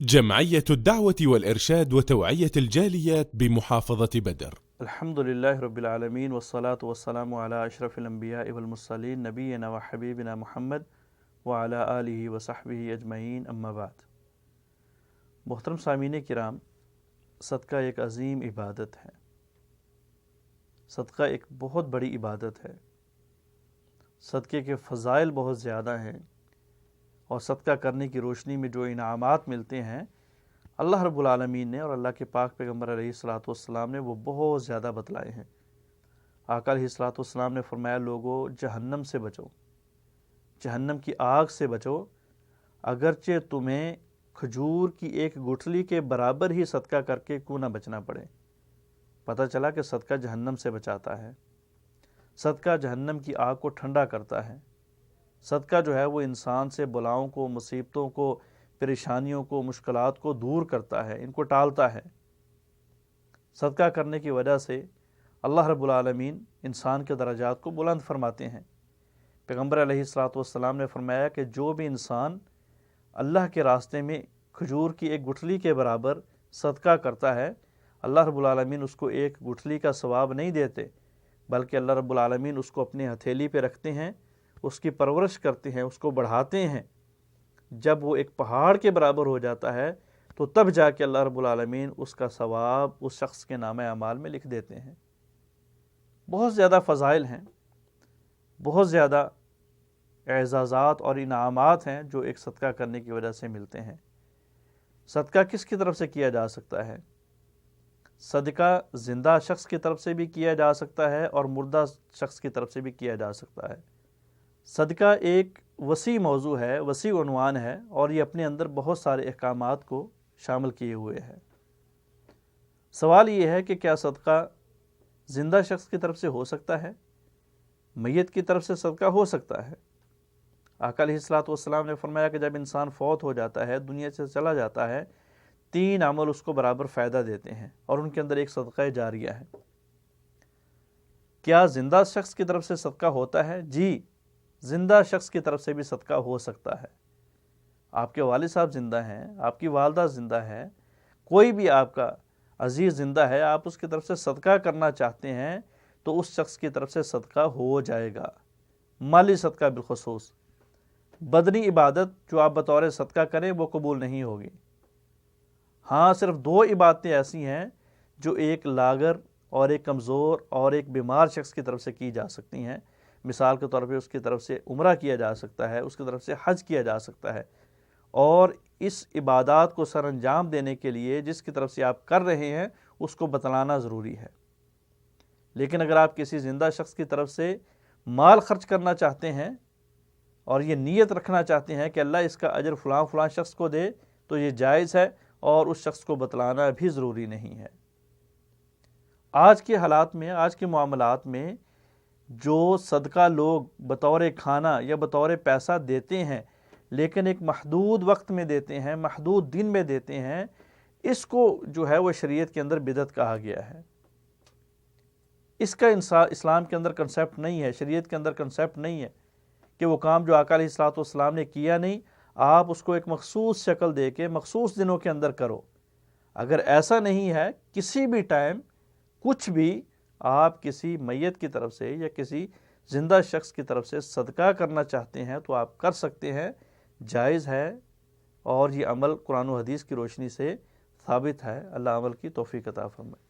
جمعية الدعوة والإرشاد وتوعية الجاليات بمحافظة بدر. الحمد لله رب العالمين والصلاة والسلام على أشرف الأنبياء والمرسلين نبينا وحبيبنا محمد وعلى آله وصحبه أجمعين أما بعد. محترم سامعین کرام، صدقہ ایک عظیم عبادت ہے. صدقہ ایک بہت بڑی عبادت ہے. صدقے کے فضائل بہت زیادہ ہیں، اور صدقہ کرنے کی روشنی میں جو انعامات ملتے ہیں اللہ رب العالمین نے اور اللہ کے پاک پیغمبر علیہ الصلوۃ والسلام نے وہ بہت زیادہ بتلائے ہیں. آقا علیہ الصلوۃ والسلام نے فرمایا، لوگوں جہنم سے بچو، جہنم کی آگ سے بچو، اگرچہ تمہیں کھجور کی ایک گٹھلی کے برابر ہی صدقہ کر کے کیوں نہ بچنا پڑے. پتہ چلا کہ صدقہ جہنم سے بچاتا ہے، صدقہ جہنم کی آگ کو ٹھنڈا کرتا ہے. صدقہ جو ہے وہ انسان سے بلاؤں کو، مصیبتوں کو، پریشانیوں کو، مشکلات کو دور کرتا ہے، ان کو ٹالتا ہے. صدقہ کرنے کی وجہ سے اللہ رب العالمین انسان کے درجات کو بلند فرماتے ہیں. پیغمبر علیہ الصلوۃ والسلام نے فرمایا کہ جو بھی انسان اللہ کے راستے میں کھجور کی ایک گٹھلی کے برابر صدقہ کرتا ہے، اللہ رب العالمین اس کو ایک گٹھلی کا ثواب نہیں دیتے، بلکہ اللہ رب العالمین اس کو اپنی ہتھیلی پہ رکھتے ہیں، اس کی پرورش کرتے ہیں، اس کو بڑھاتے ہیں. جب وہ ایک پہاڑ کے برابر ہو جاتا ہے تو تب جا کے اللہ رب العالمین اس کا ثواب اس شخص کے نامہ اعمال میں لکھ دیتے ہیں. بہت زیادہ فضائل ہیں، بہت زیادہ اعزازات اور انعامات ہیں جو ایک صدقہ کرنے کی وجہ سے ملتے ہیں. صدقہ کس کی طرف سے کیا جا سکتا ہے؟ صدقہ زندہ شخص کی طرف سے بھی کیا جا سکتا ہے اور مردہ شخص کی طرف سے بھی کیا جا سکتا ہے. صدقہ ایک وسیع موضوع ہے، وسیع عنوان ہے، اور یہ اپنے اندر بہت سارے احکامات کو شامل کیے ہوئے ہے. سوال یہ ہے کہ کیا صدقہ زندہ شخص کی طرف سے ہو سکتا ہے؟ میت کی طرف سے صدقہ ہو سکتا ہے. آقا علیہ الصلوۃ والسلام نے فرمایا کہ جب انسان فوت ہو جاتا ہے، دنیا سے چلا جاتا ہے، 3 عمل اس کو برابر فائدہ دیتے ہیں، اور ان کے اندر ایک صدقہ جاریہ ہے. کیا زندہ شخص کی طرف سے صدقہ ہوتا ہے؟ جی، زندہ شخص کی طرف سے بھی صدقہ ہو سکتا ہے. آپ کے والد صاحب زندہ ہیں، آپ کی والدہ زندہ ہے، کوئی بھی آپ کا عزیز زندہ ہے، آپ اس کی طرف سے صدقہ کرنا چاہتے ہیں تو اس شخص کی طرف سے صدقہ ہو جائے گا. مالی صدقہ بالخصوص. بدنی عبادت جو آپ بطور صدقہ کریں وہ قبول نہیں ہوگی. ہاں، صرف 2 عبادتیں ایسی ہیں جو ایک لاغر اور ایک کمزور اور ایک بیمار شخص کی طرف سے کی جا سکتی ہیں. مثال کے طور پہ اس کی طرف سے عمرہ کیا جا سکتا ہے، اس کی طرف سے حج کیا جا سکتا ہے، اور اس عبادات کو سر انجام دینے کے لیے جس کی طرف سے آپ کر رہے ہیں اس کو بتلانا ضروری ہے. لیکن اگر آپ کسی زندہ شخص کی طرف سے مال خرچ کرنا چاہتے ہیں اور یہ نیت رکھنا چاہتے ہیں کہ اللہ اس کا اجر فلاں فلاں شخص کو دے، تو یہ جائز ہے اور اس شخص کو بتلانا بھی ضروری نہیں ہے. آج کے حالات میں، آج کے معاملات میں جو صدقہ لوگ بطور کھانا یا بطور پیسہ دیتے ہیں، لیکن ایک محدود وقت میں دیتے ہیں، محدود دن میں دیتے ہیں، اس کو جو ہے وہ شریعت کے اندر بدعت کہا گیا ہے. اس کا اسلام کے اندر کنسیپٹ نہیں ہے، شریعت کے اندر کنسیپٹ نہیں ہے کہ وہ کام جو آقا علیہ الصلوۃ والسلام نے کیا نہیں، آپ اس کو ایک مخصوص شکل دے کے مخصوص دنوں کے اندر کرو. اگر ایسا نہیں ہے، کسی بھی ٹائم کچھ بھی آپ کسی میت کی طرف سے یا کسی زندہ شخص کی طرف سے صدقہ کرنا چاہتے ہیں تو آپ کر سکتے ہیں، جائز ہے، اور یہ عمل قرآن و حدیث کی روشنی سے ثابت ہے. اللہ عمل کی توفیق عطا فرمائے.